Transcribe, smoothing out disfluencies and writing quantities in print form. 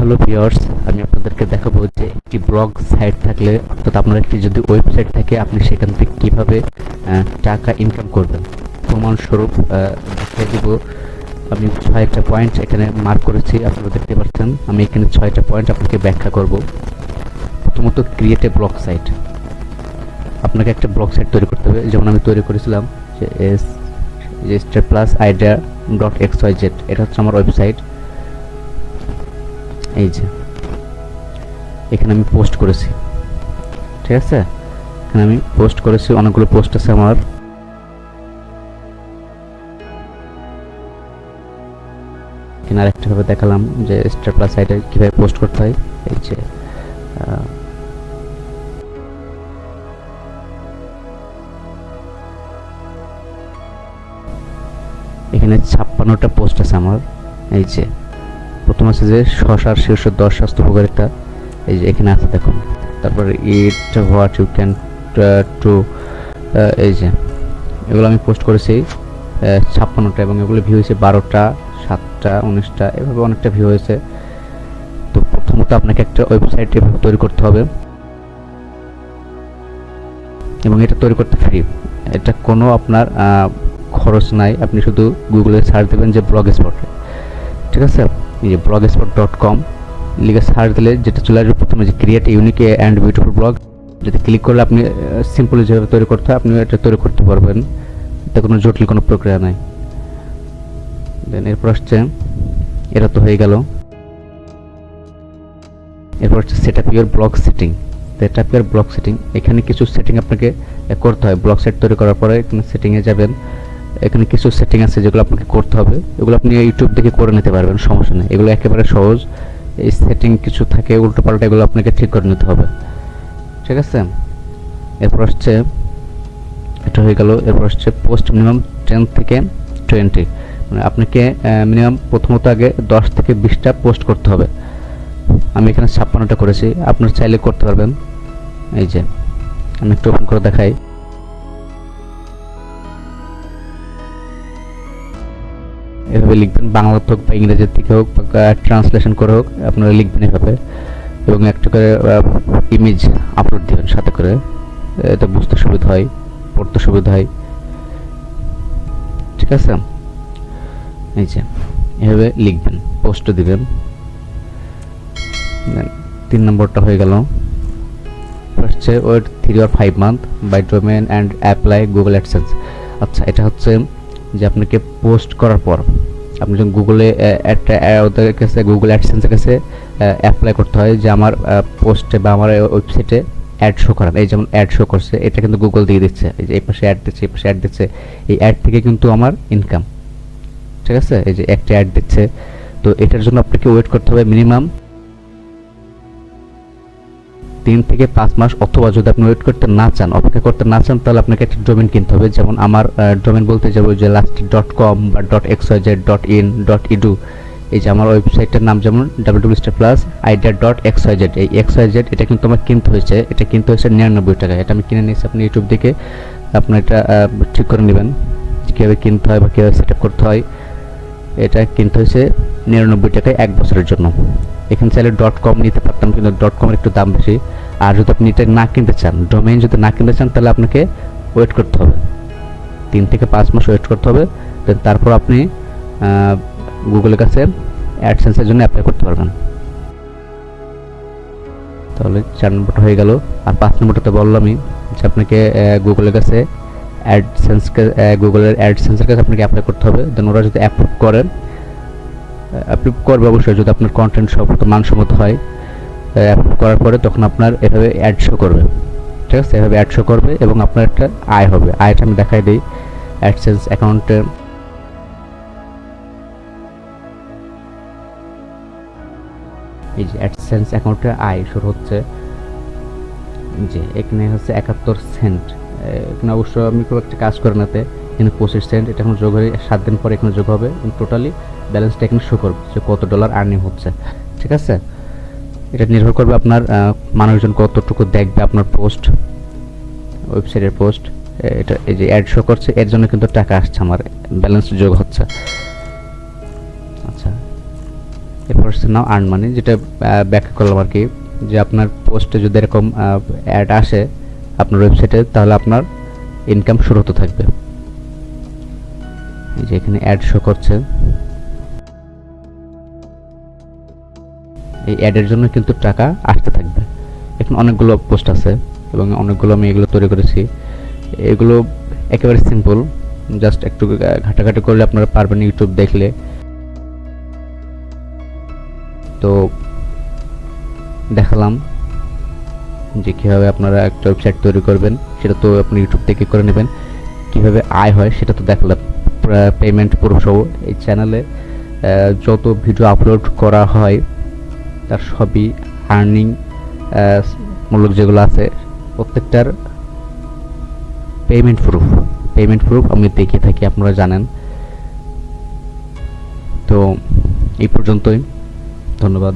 Hello viewers, আমি আপনাদেরকে দেখাবো যে একটি ব্লগ সাইট থাকলে অর্থাৎ আপনার একটি যদি ওয়েবসাইট থাকে আপনি সেখান থেকে কীভাবে টাকা ইনকাম করবেন। প্রমাণস্বরূপ দেখিয়ে দেব। আমি 6টা পয়েন্ট এখানে মার্ক করেছি, আপনারা দেখতে পাচ্ছেন। আমি এখানে 6টা পয়েন্ট আপনাকে ব্যাখ্যা করব। প্রথমত, ক্রিয়েট এ ব্লগ সাইট। আপনাকে একটা ব্লগ সাইট তৈরি করতে হবে, যেমন আমি তৈরি করেছিলাম যে starplusidea.xyz। এটা হচ্ছে আমার ওয়েবসাইট। এই যে এখানে আমি পোস্ট করেছি, ঠিক আছে। এখানে আমি পোস্ট করেছি, অনেকগুলো পোস্ট আছে আমার। এখানে আরেকটা ভাবে দেখালাম যে স্টার প্লাস সাইটে কীভাবে পোস্ট করতে হয়। এই যে এখানে 56টা পোস্ট আছে আমার। এই যে প্রথম আছে যে শশার শীর্ষ 10 স্বাস্থ্য উপকারিতা, এই যে এখানে আছে দেখুন। তারপর it what you can two, এই যে এগুলো আমি পোস্ট করেছি 56টা, এবং এগুলো ভিউ হয়েছে 12টা, 7টা, 19টা, এভাবে অনেকটা ভিউ হয়েছে। তো প্রথমত আপনাকে একটা ওয়েবসাইট এভাবে তৈরি করতে হবে, এবং এটা তৈরি করতে ফ্রি। এটা কোনো আপনার খরচ নাই। আপনি শুধু গুগলে সার্চ দেবেন যে ব্লগ স্পট, ঠিক আছে। এই যে blogspot.com লিখে সার্চ দিলে যেটা চলে আসবে প্রথমে যে create unique and beautiful blog. যদি ক্লিক করলে আপনি সিম্পলি যেভাবে তৈরি করতে হয় আপনি এটা তৈরি করতে পারবেন। এতে কোনো জটিল কোনো প্রক্রিয়া নাই। দেন এরপর আসছে, এটা তো হয়ে গেল। এরপর হচ্ছে set up your blog setting. Set up your blog setting, এখানে কিছু সেটিং আপনাকে করতে হয়। ব্লগ সেট তৈরি করার পরে এখানে সেটিংয়ে যাবেন। এখানে কিছু সেটিং আছে যেগুলো আপনাকে করতে হবে। এগুলো আপনি ইউটিউব থেকে করে নিতে পারবেন, সমস্যা নেই। এগুলো একেবারে সহজ। এই সেটিং কিছু থাকে উল্টো পাল্টা, এগুলো আপনাকে ঠিক করে নিতে হবে, ঠিক আছে। এরপর আসছে, এটা হয়ে গেল। এরপর আসছে পোস্ট মিনিমাম 10 থেকে 20, মানে আপনাকে মিনিমাম প্রথমত আগে 10 থেকে 20টা পোস্ট করতে হবে। আমি এখানে 56টা করেছি, আপনারা চাইলে করতে পারবেন। এই যে আমি একটু ওপেন করে দেখাই। এভাবে লিখবেন, বাংলা হোক বা ইংরেজির থেকে হোক বা ট্রান্সলেশন করে হোক, আপনারা লিখবেন এভাবে। এবং একটা করে ইমেজ আপলোড দিবেন সাথে করে, এতে বুঝতে সুবিধা হয়, পড়তে সুবিধা হয়, ঠিক আছে। এই যে এভাবে লিখবেন, পোস্ট দিবেন। 3 নম্বরটা হয়ে গেল। হচ্ছে wait 3 or 5 month buy domain and apply Google AdSense. আচ্ছা, এটা হচ্ছে যে আপনাকে পোস্ট করার পর আপনি যখন গুগলে একটা ওদের কাছে গুগল অ্যাডসেন্সের কাছে অ্যাপ্লাই করতে হয় যে আমার পোস্টে বা আমার ওয়েবসাইটে অ্যাড শো করান। এই যেমন অ্যাড শো করছে, এটা কিন্তু গুগল দিয়ে দিচ্ছে। এই যে এই পাশে অ্যাড দিচ্ছে, এই পাশে অ্যাড দিচ্ছে। এই অ্যাড থেকে কিন্তু আমার ইনকাম, ঠিক আছে। এই যে একটা অ্যাড দিচ্ছে। তো এটার জন্য আপনাকে ওয়েট করতে হবে মিনিমাম 3 থেকে 5 মাস, অথবা যদি আপনি ওয়েট করতে না চান, অপেক্ষা করতে না চান, তাহলে আপনাকে একটা ডোমেন কিনতে হবে। যেমন আমার ডোমেন বলতে যাবো যে last.com বা .xyz.in .edu। এই যে আমার ওয়েবসাইটের নাম যেমন www.idea.xyz। এই xyz এটা কিন্তু আমার কিনতে হয়েছে, এটা কিনতে হয়েছে 99 টাকা। এটা আমি কিনে নিয়েছি। আপনি ইউটিউব থেকে আপনার এটা ঠিক করে নেবেন কীভাবে কিনতে হয় বা কীভাবে সেট আপ করতে হয়। এটা কিনতে হয়েছে 99 টাকায় 1 বছরের জন্য। এখানে চাইলে .com নিতে পারতাম, কিন্তু .com এর একটু দাম বেশি। আর যদি আপনি এটা না কিনতে চান, ডোমেইন যদি না কিনতে চান, তাহলে আপনাকে ওয়েট করতে হবে 3 থেকে 5 মাস ওয়েট করতে হবে। তারপর আপনি গুগলের কাছে অ্যাডসেন্সের জন্য অ্যাপ্লাই করতে পারবেন। তাহলে 4 নম্বরটা হয়ে গেল। আর 5 নম্বরটাতে বললামই যে আপনাকে গুগলের কাছে গুগলের অ্যাডসেন্সের কাছে আপনাকে অ্যাপ্লাই করতে হবে। দেন ওরা যদি অ্যাপ্রুভ করেন, অ্যাপ্রুভ করবে অবশ্যই যদি আপনার কন্টেন্ট সম্মত মানসম্মত হয়। অ্যাপ্রুভ করার পরে তখন আপনার এভাবে অ্যাড শো করবে, ঠিক আছে। এভাবে অ্যাড শো করবে এবং আপনার একটা আয় হবে। আয়টা আমি দেখাই দিই। অ্যাডসেন্স অ্যাকাউন্টে এই যে অ্যাডসেন্স অ্যাকাউন্টে আয় শুরু হচ্ছে, যে এখানে হচ্ছে 71 সেন্ট। এখানে অবশ্য আমি খুব একটা কাজ করে নাতে, কিন্তু 25 সেন্ট এটা এখন যোগ হয়ে 7 দিন পরে এখানে যোগ হবে। টোটালি ব্যালেন্সটা এখানে শো করবে যে কত ডলার আর্নিং হচ্ছে, ঠিক আছে। এটা নির্ভর করবে আপনার মানুষজন কতটুকু দেখবে আপনার পোস্ট, ওয়েবসাইটের পোস্ট। এটা এই যে অ্যাড শো করছে, এর জন্য কিন্তু টাকা আসছে, আমার ব্যালেন্স যোগ হচ্ছে। আচ্ছা, এরপর হচ্ছে নাও আর্ন মানি, যেটা ব্যাখ্যা করলাম আর কি, যে আপনার পোস্টে যদি এরকম অ্যাড আসে আপনার ওয়েবসাইটে, তাহলে আপনার ইনকাম শুরু হতে থাকবে। এই যে এখানে অ্যাড শো করছে, এই অ্যাডের জন্য কিন্তু টাকা আসতে থাকবে। এখন অনেকগুলো পোস্ট আছে এবং অনেকগুলো আমি এগুলো তৈরি করেছি। এগুলো একেবারে সিম্পল, জাস্ট একটু ঘাটাঘাটি করলে আপনারা পারবেন ইউটিউব দেখলে। তো দেখালাম যে কীভাবে আপনারা একটা ওয়েবসাইট তৈরি করবেন, সেটা তো আপনি ইউটিউব থেকে করে নেবেন। কীভাবে আয় হয় সেটা তো দেখালাম পেমেন্ট পুরো সহ। এই চ্যানেলে যত ভিডিও আপলোড করা হয় তার সবই আর্নিং মূলক যেগুলো আছে প্রত্যেকটার পেমেন্ট প্রুফ আমি দেখিয়ে থাকি, আপনারা জানেন। তো এই পর্যন্তই, ধন্যবাদ।